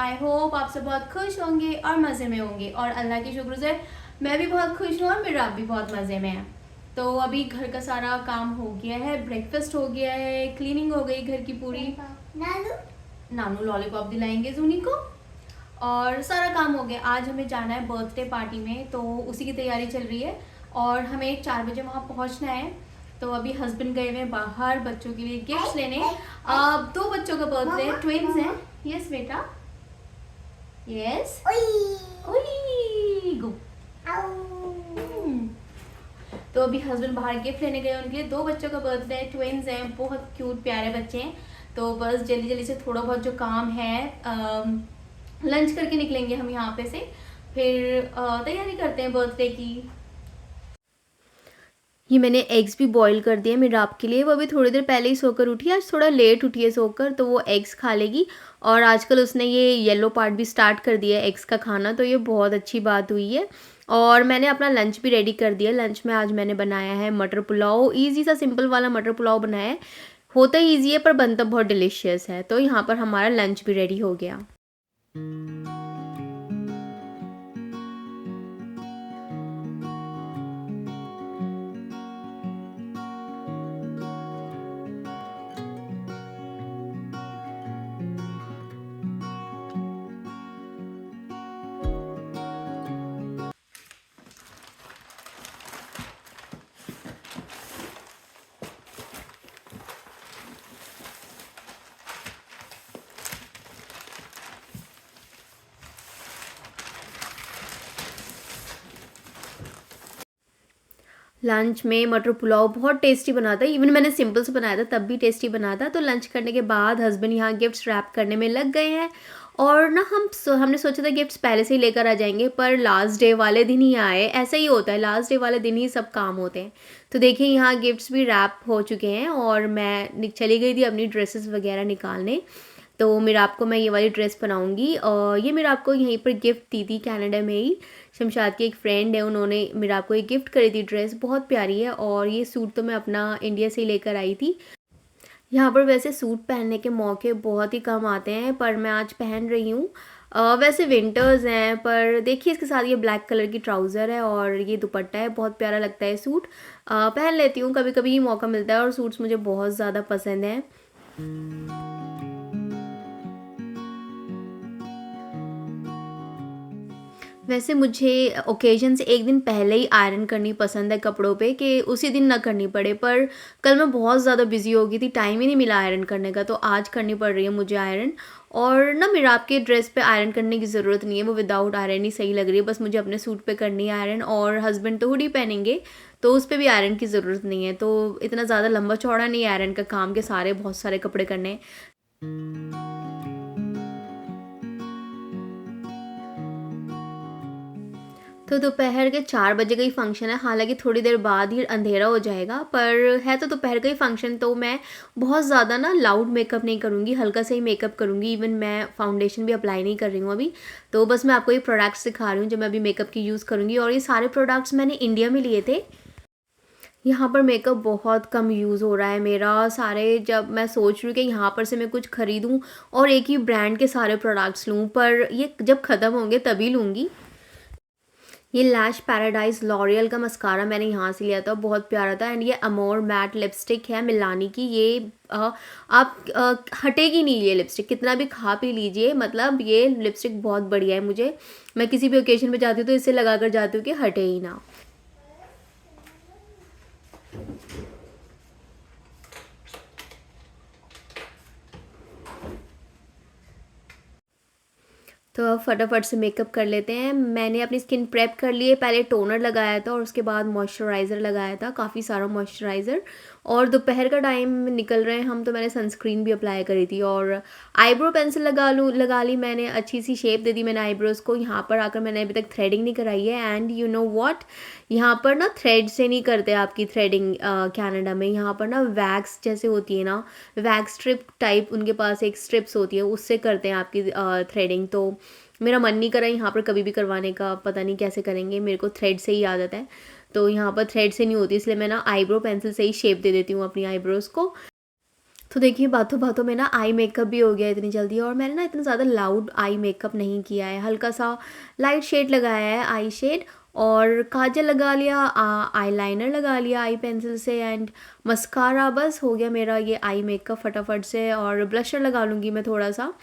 I hope आप सब बहुत खुश होंगे और मज़े में होंगे, और अल्लाह के शुक्र से मैं भी बहुत खुश हूँ और मेरा आप भी बहुत मज़े में है। तो अभी घर का सारा काम हो गया है, ब्रेकफास्ट हो गया है, क्लीनिंग हो गई घर की पूरी। नानू लॉलीपॉप दिलाएंगे जूनी को, और सारा काम हो गया। आज हमें जाना है बर्थडे पार्टी में, तो उसी की तैयारी चल रही है और हमें 4 बजे वहाँ पहुँचना है। तो अभी हस्बैंड गए हुए बाहर बच्चों के लिए गिफ्ट्स लेने। अब 2 बच्चों का बर्थडे, ट्विंस हैं। यस बेटा, यस गो। तो अभी हस्बैंड बाहर गिफ्ट लेने गए उनके लिए। 2 बच्चों का बर्थडे है, ट्विंस हैं, बहुत क्यूट प्यारे बच्चे हैं। तो बस जल्दी जल्दी से थोड़ा बहुत जो काम है लंच करके निकलेंगे हम यहाँ पे से, फिर तैयारी करते हैं बर्थडे की। ये मैंने एग्स भी बॉईल कर दिए मेरे रात के लिए। वो अभी थोड़ी देर पहले ही सोकर उठी, आज थोड़ा लेट उठी है सोकर, तो वो एग्स खा लेगी। और आजकल उसने ये येलो पार्ट भी स्टार्ट कर दिया है एग्स का खाना, तो ये बहुत अच्छी बात हुई है। और मैंने अपना लंच भी रेडी कर दिया। लंच में आज मैंने बनाया है मटर पुलाव, ईजी सा सिंपल वाला मटर पुलाव बनाया है। होता ईजी है पर बनता बहुत डिलीशियस है। तो यहाँ पर हमारा लंच भी रेडी हो गया। लंच में मटर पुलाव बहुत टेस्टी बना था। इवन मैंने सिंपल से बनाया था तब भी टेस्टी बना था। तो लंच करने के बाद हस्बैंड यहाँ गिफ्ट्स रैप करने में लग गए हैं। और ना हमने सोचा था गिफ्ट्स पहले से ही लेकर आ जाएंगे, पर लास्ट डे वाले दिन ही आए। ऐसा ही होता है, लास्ट डे वाले दिन ही सब काम होते हैं। तो देखिए यहाँ गिफ्ट्स भी रैप हो चुके हैं और मैं चली गई थी अपनी ड्रेसेस वगैरह निकालने। तो मेरा आपको मैं ये वाली ड्रेस बनाऊंगी, और ये मेरा आपको यहीं पर गिफ्ट दी थी कनाडा में ही। शमशाद की एक फ्रेंड है, उन्होंने मेरा आपको एक गिफ्ट करी थी ड्रेस, बहुत प्यारी है। और ये सूट तो मैं अपना इंडिया से ही लेकर आई थी। यहाँ पर वैसे सूट पहनने के मौके बहुत ही कम आते हैं, पर मैं आज पहन रही हूँ। वैसे विंटर्स हैं, पर देखिए इसके साथ ये ब्लैक कलर की ट्राउज़र है और ये दुपट्टा है, बहुत प्यारा लगता है सूट। पहन लेती हूँ, कभी कभी ही मौका मिलता है और सूट्स मुझे बहुत ज़्यादा पसंद हैं। वैसे मुझे ओकेजन से एक दिन पहले ही आयरन करनी पसंद है कपड़ों पे, कि उसी दिन ना करनी पड़े। पर कल मैं बहुत ज़्यादा बिज़ी हो गई थी, टाइम ही नहीं मिला आयरन करने का, तो आज करनी पड़ रही है मुझे आयरन। और ना मेरा आपके ड्रेस पे आयरन करने की ज़रूरत नहीं है, वो विदाउट आयरन ही सही लग रही है। बस मुझे अपने सूट पे करनी है आयरन, और हस्बैंड तो हुडी पहनेंगे तो उस पर भी आयरन की ज़रूरत नहीं है। तो इतना ज़्यादा लंबा चौड़ा नहीं है आयरन का काम, के सारे बहुत सारे कपड़े करने हैं। तो दोपहर के 4 बजे का ही फ़ंक्शन है, हालाँकि थोड़ी देर बाद ही अंधेरा हो जाएगा, पर है तो दोपहर का ही फ़ंक्शन। तो मैं बहुत ज़्यादा ना लाउड मेकअप नहीं करूँगी, हल्का सा ही मेकअप करूँगी। इवन मैं फाउंडेशन भी अप्लाई नहीं कर रही हूँ अभी। तो बस मैं आपको ये प्रोडक्ट्स दिखा रही हूँ जो मैं अभी मेकअप की यूज़ करूँगी, और ये सारे प्रोडक्ट्स मैंने इंडिया में लिए थे। यहाँ पर मेकअप बहुत कम यूज़ हो रहा है मेरा। सारे जब मैं सोच रही हूँ कि यहाँ पर से मैं कुछ ख़रीदूँ और एक ही ब्रांड के सारे प्रोडक्ट्स लूँ, पर ये जब ख़त्म होंगे तभी लूँगी। ये लैश पैराडाइज लॉरियल का मस्कारा मैंने यहाँ से लिया था, बहुत प्यारा था। एंड ये अमोर मैट लिपस्टिक है मिलानी की। ये आप हटेगी नहीं ये लिपस्टिक, कितना भी खा पी लीजिए, मतलब ये लिपस्टिक बहुत बढ़िया है। मुझे, मैं किसी भी ओकेजन पे जाती हूँ तो इसे लगा कर जाती हूँ कि हटे ही ना। तो अब फटाफट से मेकअप कर लेते हैं। मैंने अपनी स्किन प्रेप कर ली है, पहले टोनर लगाया था और उसके बाद मॉइस्चराइज़र लगाया था, काफ़ी सारा मॉइस्चराइज़र। और दोपहर का टाइम निकल रहे हैं हम, तो मैंने सनस्क्रीन भी अप्लाई करी थी। और आईब्रो पेंसिल लगा ली मैंने, अच्छी सी शेप दे दी मैंने आईब्रोज़ को। यहाँ पर आकर मैंने अभी तक थ्रेडिंग नहीं कराई है। एंड यू नो व्हाट, यहाँ पर ना थ्रेड से नहीं करते आपकी थ्रेडिंग कनाडा में। यहाँ पर ना वैक्स जैसे होती है ना, वैक्स स्ट्रिप टाइप उनके पास एक स्ट्रिप्स होती है, उससे करते हैं आपकी थ्रेडिंग। तो मेरा मन नहीं करा यहाँ पर कभी भी करवाने का, पता नहीं कैसे करेंगे, मेरे को थ्रेड से ही आदत है। तो यहाँ पर थ्रेड से नहीं होती, इसलिए मैं ना आईब्रो पेंसिल से ही शेप दे देती हूँ अपनी आईब्रोज़ को। तो देखिए बातों बातों में ना आई मेकअप भी हो गया इतनी जल्दी, और मैंने ना इतना ज़्यादा लाउड आई मेकअप नहीं किया है, हल्का सा लाइट शेड लगाया है, आई शेड, और काजल लगा लिया, आईलाइनर लगा लिया आई पेंसिल से, एंड मस्कारा, बस हो गया मेरा ये आई मेकअप फटाफट से। और ब्लशर लगा लूँगी मैं थोड़ा सा,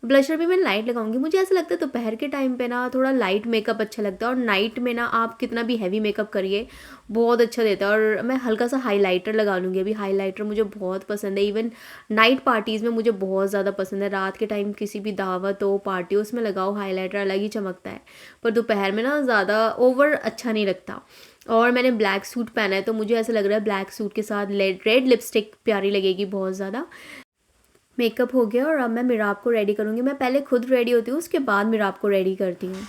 ब्लशर भी मैं लाइट लगाऊंगी। मुझे ऐसा लगता है दोपहर के टाइम पे ना थोड़ा लाइट मेकअप अच्छा लगता है, और नाइट में ना आप कितना भी हैवी मेकअप करिए बहुत अच्छा देता है। और मैं हल्का सा हाइलाइटर लगा लूँगी, अभी हाइलाइटर मुझे बहुत पसंद है, इवन नाइट पार्टीज़ में मुझे बहुत ज़्यादा पसंद है। रात के टाइम किसी भी दावत हो, पार्टी हो, उसमें लगाओ हाइलाइटर, अलग ही चमकता है। पर दोपहर में ना ज़्यादा ओवर अच्छा नहीं लगता। और मैंने ब्लैक सूट पहना है, तो मुझे ऐसा लग रहा है ब्लैक सूट के साथ रेड लिपस्टिक प्यारी लगेगी बहुत ज़्यादा। मेकअप हो गया, और अब मैं मिराब को रेडी करूँगी। मैं पहले खुद रेडी होती हूँ, उसके बाद मिराब को रेडी करती हूँ।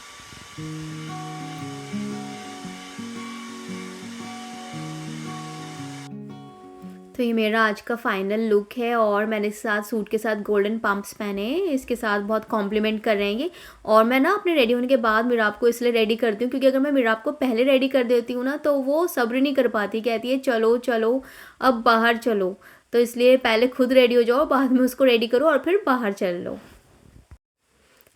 तो ये मेरा आज का फाइनल लुक है, और मैंने इसके साथ सूट के साथ गोल्डन पम्प्स पहने हैं, इसके साथ बहुत कॉम्प्लीमेंट कर रहे हैं। और मैं ना अपने रेडी होने के बाद मिराब को इसलिए रेडी करती हूँ, क्योंकि अगर मैं मिराब को पहले रेडी कर देती हूँ ना, तो वो सब्र नहीं कर पाती, कहती है चलो चलो अब बाहर चलो। तो इसलिए पहले खुद रेडी हो जाओ, बाद में उसको रेडी करो, और फिर बाहर चल लो।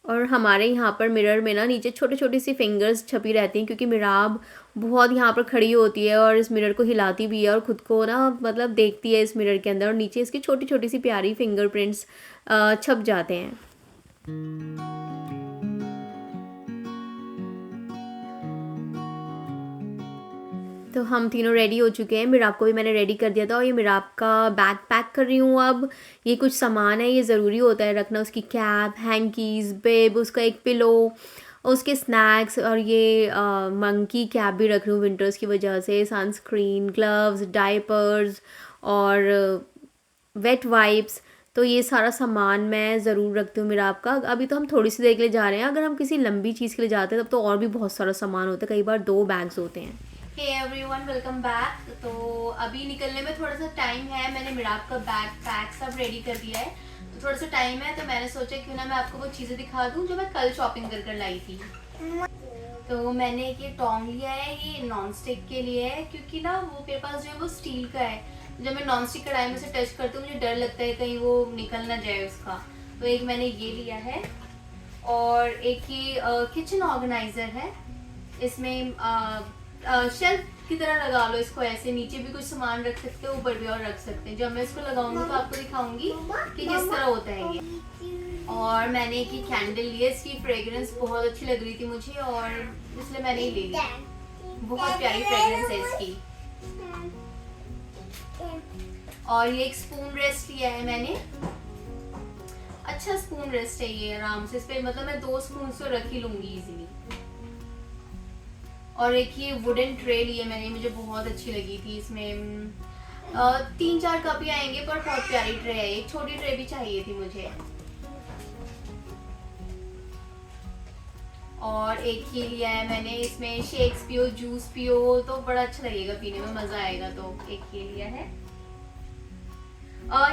और हमारे यहाँ पर मिरर में ना नीचे छोटी छोटी सी फिंगर्स छपी रहती हैं, क्योंकि मिराब बहुत यहाँ पर खड़ी होती है और इस मिरर को हिलाती भी है, और ख़ुद को ना मतलब देखती है इस मिरर के अंदर, और नीचे इसकी छोटी छोटी सी प्यारी फिंगरप्रिंट्स छप जाते हैं। तो हम तीनों रेडी हो चुके हैं, मिराब को भी मैंने रेडी कर दिया था, और ये मिराब का बैग पैक कर रही हूँ अब। ये कुछ सामान है, ये ज़रूरी होता है रखना, उसकी कैप, हैंकीज़, बेब, उसका एक पिलो, उसके स्नैक्स, और ये मंकी कैप भी रख रही हूँ विंटर्स की वजह से, सनस्क्रीन, ग्लव्स, डायपर्स, और वेट वाइप्स। तो ये सारा सामान मैं ज़रूर रखती हूँ मिराब का। अभी तो हम थोड़ी सी देर के लिए जा रहे हैं, अगर हम किसी लंबी चीज़ के लिए जाते हैं तब तो और भी बहुत सारा सामान होता है, कई बार 2 बैग्स होते हैं। Hey everyone, welcome back. तो अभी निकलने में थोड़ा सा टाइम है, मैंने मिराब का बैग पैक सब रेडी कर दिया है, तो थोड़ा सा टाइम है, तो मैंने सोचा क्यों ना मैं आपको वो चीज़ें दिखा दूँ जो मैं कल शॉपिंग कर कर लाई थी। तो मैंने ये टोंग लिया है, ये नॉन स्टिक के लिए है, क्योंकि ना वो मेरे पास जो है वो स्टील का है, जब मैं नॉन स्टिक कढ़ाई में से टच करती हूँ मुझे डर लगता है कहीं वो निकल ना जाए उसका। तो एक मैंने ये लिया है, और एक ये किचन ऑर्गेनाइज़र है, इसमें शेल्फ की तरह लगा लो इसको, ऐसे नीचे भी कुछ सामान रख सकते हो, ऊपर भी और रख सकते हैं। जब मैं इसको लगाऊंगी तो आपको दिखाऊंगी कि किस तरह होता है ये। और मैंने एक कैंडल ली है, इसकी फ्रेग्रेंस बहुत अच्छी लग रही थी मुझे, और इसलिए मैंने ही ले ली। बहुत प्यारी फ्रेग्रेंस है इसकी। और ये एक स्पून रेस्ट लिया है मैंने, अच्छा स्पून रेस्ट है ये, आराम से इस पे मतलब मैं 2 स्पून तो रख ही लूंगी इजीली। और एक ये वुडन ट्रे ली है मैंने, मुझे बहुत अच्छी लगी थी, इसमें 3-4 कप ही आएंगे, पर बहुत प्यारी ट्रे है, एक छोटी ट्रे भी चाहिए थी मुझे। और एक ये लिया है मैंने, इसमें शेक्स पियो, जूस पियो, तो बड़ा अच्छा लगेगा पीने में, मजा आएगा, तो एक ये लिया है।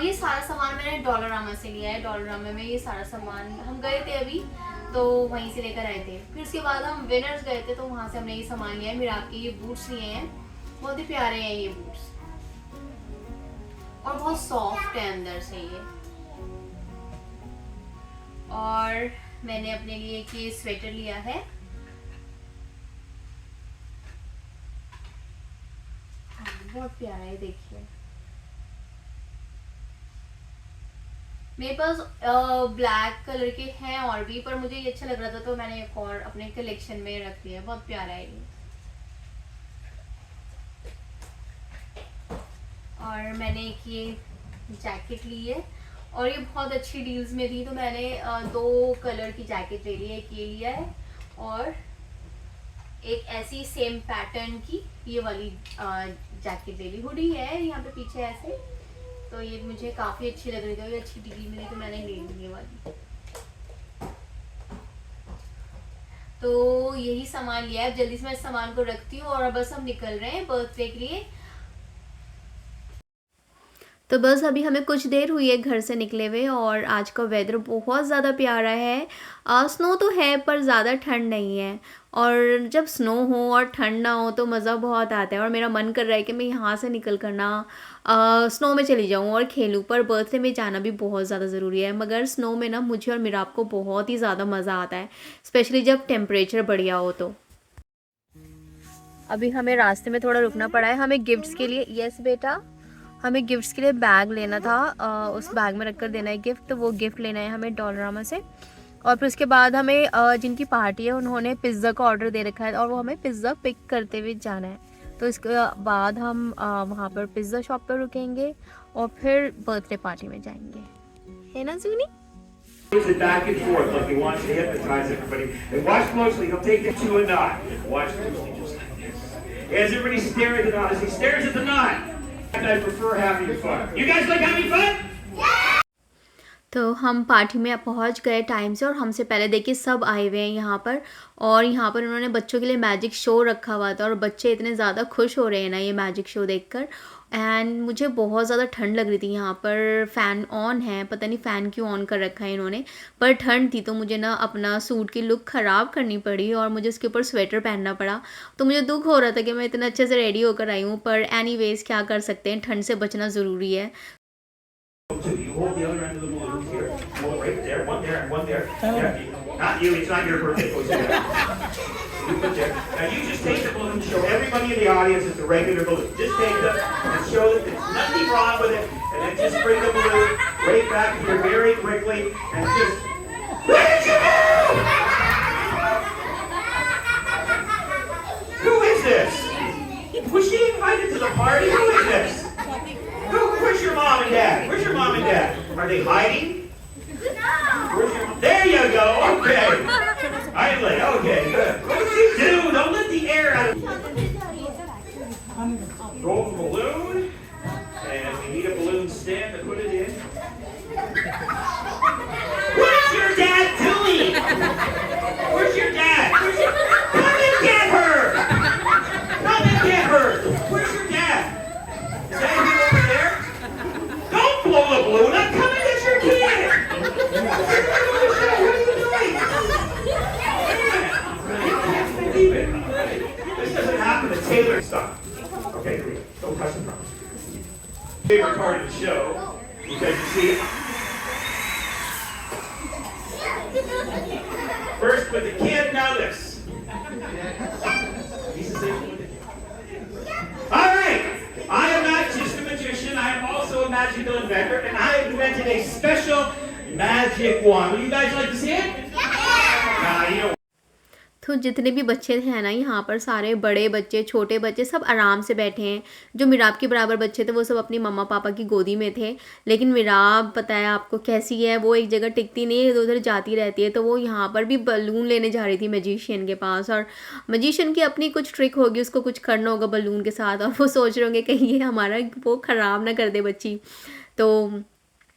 ये सारा सामान मैंने डॉलरामा से लिया है, डॉलरामा में ये सारा सामान हम गए थे अभी, तो वहीं से लेकर आए थे। फिर उसके बाद हम विनर्स गए थे, तो वहाँ से हमने ये सामान लिया है। मिराब के ये बूट्स लिए हैं, बहुत ही प्यारे हैं ये बूट्स, और बहुत सॉफ्ट है अंदर से ये। और मैंने अपने लिए एक ये स्वेटर लिया है, बहुत प्यारा है, देखिए। मेरे पास ब्लैक कलर के हैं और भी, पर मुझे ये अच्छा लग रहा था तो मैंने एक और अपने कलेक्शन में रख लिया, बहुत प्यारा है ये। और मैंने एक ये जैकेट ली है, और ये बहुत अच्छी डील्स में थी, तो मैंने 2 कलर की जैकेट ले ली है, एक ये लिया है, और एक ऐसी सेम पैटर्न की ये वाली जैकेट ले ली। हुडी है यहाँ पे पीछे ऐसे, तो ये मुझे काफ़ी अच्छी लग रही थी, ये अच्छी डील मिली तो मैंने ले ली ये वाली। तो यही सामान लिया है, जल्दी से मैं इस सामान को रखती हूँ, और अब बस हम निकल रहे हैं बर्थडे के लिए। तो बस अभी हमें कुछ देर हुई है घर से निकले हुए और आज का वेदर बहुत ज़्यादा प्यारा है। स्नो तो है पर ज़्यादा ठंड नहीं है और जब स्नो हो और ठंड ना हो तो मज़ा बहुत आता है और मेरा मन कर रहा है कि मैं यहाँ से निकल कर ना स्नो में चली जाऊँ और खेलूँ। पर बर्थडे में जाना भी बहुत ज़्यादा ज़रूरी है, मगर स्नो में ना मुझे और मेरा आपको बहुत ही ज़्यादा मज़ा आता है, स्पेशली जब टेम्परेचर बढ़िया हो तो। अभी हमें रास्ते में थोड़ा रुकना पड़ा है, हमें गिफ्ट्स के लिए, यस बेटा, हमें गिफ्ट्स के लिए बैग लेना था। उस बैग में रखकर देना है गिफ्ट, तो वो गिफ्ट लेना है हमें डॉलरामा से। और फिर उसके बाद हमें जिनकी पार्टी है उन्होंने पिज़्ज़ा का ऑर्डर दे रखा है और वो हमें पिज़्ज़ा पिक करते हुए जाना है। तो इसके बाद हम वहाँ पर पिज़्ज़ा शॉप पर रुकेंगे और फिर बर्थडे पार्टी में जाएंगे, है ना जूनी? It back and forth like he wants to hypnotize everybody. And watch closely, he'll take it to a knot. Watch closely, just like this. As everybody stare at the knot, as he stares at the knot. And I prefer having fun. You guys like having fun? तो हम party में पहुंच गए time से और हमसे पहले देखिए सब आए हुए हैं यहाँ पर। और यहाँ पर उन्होंने बच्चों के लिए मैजिक शो रखा हुआ था और बच्चे इतने ज़्यादा खुश हो रहे हैं ना ये मैजिक शो देखकर। एंड मुझे बहुत ज़्यादा ठंड लग रही थी, यहाँ पर फ़ैन ऑन है, पता नहीं फ़ैन क्यों ऑन कर रखा है इन्होंने, पर ठंड थी तो मुझे ना अपना सूट की लुक ख़राब करनी पड़ी और मुझे उसके ऊपर स्वेटर पहनना पड़ा। तो मुझे दुख हो रहा था कि मैं इतना अच्छे से रेडी होकर आई हूँ, पर एनीवेज़ क्या कर सकते हैं, ठंड से बचना ज़रूरी है। You hold the other end of the balloon here. Hold right there, one there and one there. Yeah, not you, it's not your birthday. It goes there. You put there. Now you just take the balloon and show everybody in the audience it's a regular balloon. Just take them and show that there's nothing wrong with it. And then just bring the balloon right back here very quickly and just... Who is this? Was she invited to the party? Who is this? Where's your mom and dad? Where's your mom and dad? Are they hiding? Where's your mom? There you go. Okay. Idly. Okay, good. What did you do? Don't let the air out of... Roll the balloon. And we need a balloon stand to put it in. What is your dad doing? Where's your dad? Come and get her! Come and get her! Where's your dad? Is that him over there? Don't blow the balloon up! Come and get your kid! What are you doing? I can't believe it. This doesn't happen to Taylor stuff. Okay, great. Don't touch the promise. Favorite part of the show, because you see, first with the kid, now this. He's the same one. All right, I am not just a magician, I am also a magical inventor, and I have invented a special magic wand. Would you guys like to see it? Nah, you don't. तो जितने भी बच्चे हैं ना यहाँ पर, सारे बड़े बच्चे छोटे बच्चे सब आराम से बैठे हैं। जो मिराब के बराबर बच्चे थे वो सब अपनी मम्मा पापा की गोदी में थे, लेकिन मिराब पता है आपको कैसी है, वो एक जगह टिकती नहीं, इधर उधर जाती रहती है। तो वो यहाँ पर भी बलून लेने जा रही थी मैजिशियन के पास, और मैजिशियन की अपनी कुछ ट्रिक होगी, उसको कुछ करना होगा बलून के साथ, और वो सोच रहे होंगे कहीं ये हमारा वो ख़राब ना कर दे बच्ची। तो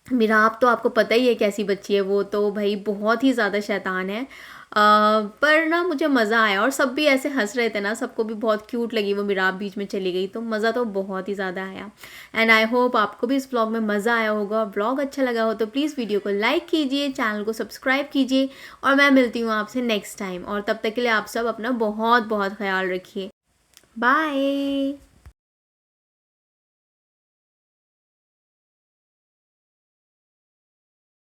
मिराब तो आपको पता ही है कैसी बच्ची है, वो तो भाई बहुत ही ज़्यादा शैतान है। पर ना मुझे मज़ा आया और सब भी ऐसे हंस रहे थे ना, सबको भी बहुत क्यूट लगी वो मिराब बीच में चली गई, तो मज़ा तो बहुत ही ज़्यादा आया। एंड आई होप आपको भी इस ब्लॉग में मज़ा आया होगा। ब्लॉग अच्छा लगा हो तो प्लीज़ वीडियो को लाइक कीजिए, चैनल को सब्सक्राइब कीजिए, और मैं मिलती हूँ आपसे नेक्स्ट टाइम। और तब तक के लिए आप सब अपना बहुत बहुत ख्याल रखिए। बाय।